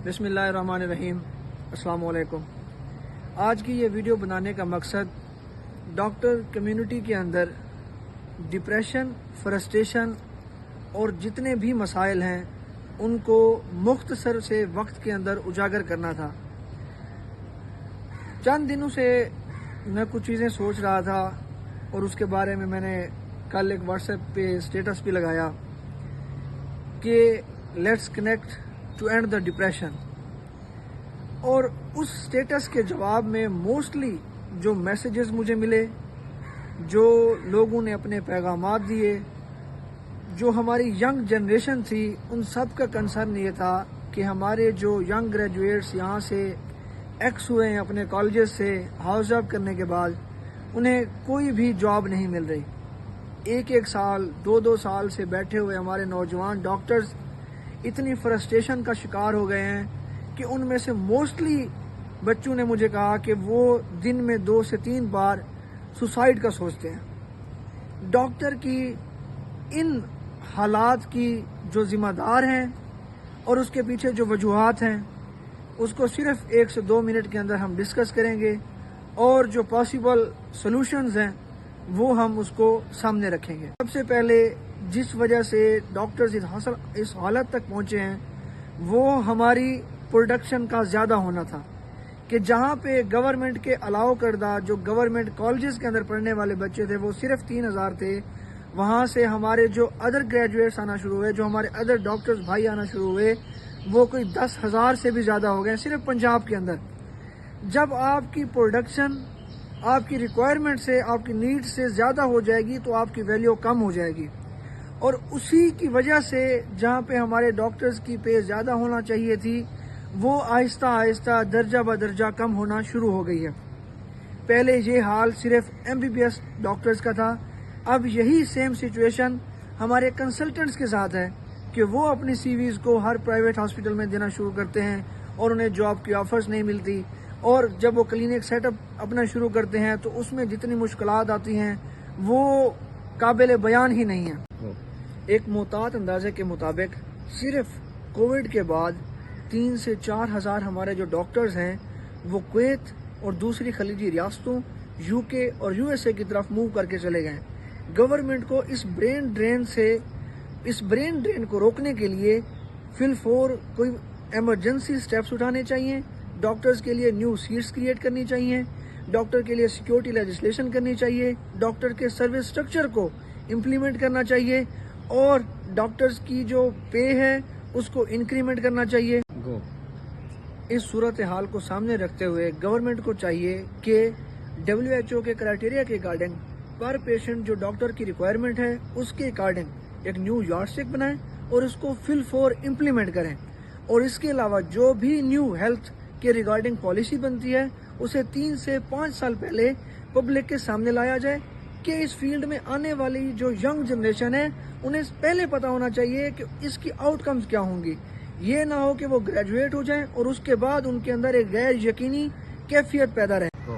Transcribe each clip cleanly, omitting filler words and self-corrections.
بسم اللہ الرحمن الرحیم۔ السلام علیکم۔ آج کی یہ ویڈیو بنانے کا مقصد ڈاکٹر کمیونٹی کے اندر ڈپریشن، فرسٹریشن اور جتنے بھی مسائل ہیں ان کو مختصر سے وقت کے اندر اجاگر کرنا تھا۔ چند دنوں سے میں کچھ چیزیں سوچ رہا تھا اور اس کے بارے میں نے کل ایک واٹس ایپ پہ اسٹیٹس بھی لگایا کہ let's connect to end the depression, اور اس اسٹیٹس کے جواب میں موسٹلی جو میسیجز مجھے ملے، جو لوگوں نے اپنے پیغامات دیے، جو ہماری ینگ جنریشن تھی، ان سب کا کنسرن یہ تھا کہ ہمارے جو ینگ گریجویٹس یہاں سے ایکس ہوئے ہیں اپنے کالجز سے ہاؤس جاب کرنے کے بعد، انہیں کوئی بھی جاب نہیں مل رہی۔ ایک سال، دو سال سے بیٹھے ہوئے ہمارے نوجوان ڈاکٹرز اتنی فرسٹریشن کا شکار ہو گئے ہیں کہ ان میں سے موسٹلی بچوں نے مجھے کہا کہ وہ دن میں 2 سے 3 بار سوسائڈ کا سوچتے ہیں۔ ڈاکٹر کی ان حالات کی جو ذمہ دار ہیں اور اس کے پیچھے جو وجوہات ہیں اس کو صرف 1 سے 2 منٹ کے اندر ہم ڈسکس کریں گے، اور جو پاسبل سولوشنز ہیں وہ ہم اس کو سامنے رکھیں گے۔ سب سے پہلے جس وجہ سے ڈاکٹرز اس حالت تک پہنچے ہیں وہ ہماری پروڈکشن کا زیادہ ہونا تھا، کہ جہاں پہ گورنمنٹ کے الاؤ کردہ جو گورنمنٹ کالجز کے اندر پڑھنے والے بچے تھے وہ صرف 3000 تھے، وہاں سے ہمارے جو ادر گریجویٹس آنا شروع ہوئے، جو ہمارے ادر ڈاکٹرز بھائی آنا شروع ہوئے، وہ کوئی 10,000 سے بھی زیادہ ہو گئے صرف پنجاب کے اندر۔ جب آپ کی پروڈکشن آپ کی ریکوائرمنٹ سے، آپ کی نیڈ سے زیادہ ہو جائے گی تو آپ کی ویلیو کم ہو جائے گی، اور اسی کی وجہ سے جہاں پہ ہمارے ڈاکٹرز کی پے زیادہ ہونا چاہیے تھی وہ آہستہ آہستہ درجہ بدرجہ کم ہونا شروع ہو گئی ہے۔ پہلے یہ حال صرف MBBS ڈاکٹرز کا تھا، اب یہی سیم سچویشن ہمارے کنسلٹنٹس کے ساتھ ہے کہ وہ اپنی CVs کو ہر پرائیویٹ ہاسپٹل میں دینا شروع کرتے ہیں اور انہیں جاب کی آفرز نہیں ملتی، اور جب وہ کلینک سیٹ اپ اپنا شروع کرتے ہیں تو اس میں جتنی مشکلات آتی ہیں وہ قابل بیان ہی نہیں ہیں۔ ایک محتاط اندازے کے مطابق صرف کووڈ کے بعد 3 سے 4 ہزار ہمارے جو ڈاکٹرز ہیں وہ کویت اور دوسری خلیجی ریاستوں، UK اور USA کی طرف موو کر کے چلے گئے۔ گورنمنٹ کو اس برین ڈرین کو روکنے کے لیے فل کوئی ایمرجنسی سٹیپس اٹھانے چاہیے، ڈاکٹرز کے لیے نیو سیٹس کریٹ کرنی چاہیے، ڈاکٹر کے لیے سیکیورٹی لیجسلیشن کرنی چاہیے، ڈاکٹر کے سروس سٹرکچر کو امپلیمنٹ کرنا چاہیے، اور ڈاکٹرز کی جو پے ہے اس کو انکریمنٹ کرنا چاہیے۔ اس صورتحال کو سامنے رکھتے ہوئے گورنمنٹ کو چاہیے کہ WHO کے کرائٹیریا کے اکارڈنگ پر پیشنٹ جو ڈاکٹر کی ریکوائرمنٹ ہے اس کے اکارڈنگ ایک نیو یارڈسٹک بنائیں اور اس کو فل امپلیمنٹ کریں، اور اس کے علاوہ جو بھی نیو ہیلتھ کے ریگارڈنگ پالیسی بنتی ہے اسے 3 سے 5 سال پہلے پبلک کے سامنے لایا جائے، کہ اس فیلڈ میں آنے والی جو ینگ جنریشن ہے انہیں پہلے پتا ہونا چاہیے کہ اس کی آؤٹ کمز کیا ہوں گی۔ یہ نہ ہو کہ وہ گریجویٹ ہو جائیں اور اس کے بعد ان کے اندر ایک غیر یقینی کیفیت پیدا رہے۔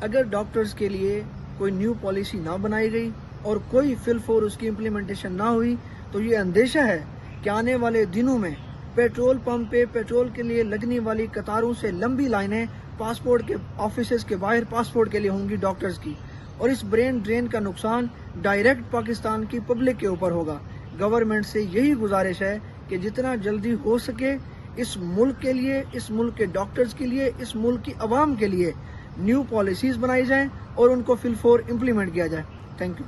اگر ڈاکٹرز کے لیے کوئی نیو پالیسی نہ بنائی گئی اور کوئی فل اس کی امپلیمنٹیشن نہ ہوئی تو یہ اندیشہ ہے کہ آنے والے دنوں میں پیٹرول پمپ پہ پیٹرول کے لیے لگنے والی قطاروں سے لمبی لائنیں پاسپورٹ کے آفیسز کے باہر پاسپورٹ کے لیے ہوں گی ڈاکٹرز کی، اور اس برین ڈرین کا نقصان ڈائریکٹ پاکستان کی پبلک کے اوپر ہوگا۔ گورنمنٹ سے یہی گزارش ہے کہ جتنا جلدی ہو سکے اس ملک کے لیے، اس ملک کے ڈاکٹرز کے لیے، اس ملک کی عوام کے لیے نیو پالیسیز بنائی جائیں اور ان کو فل امپلیمنٹ کیا جائے۔ Thank you.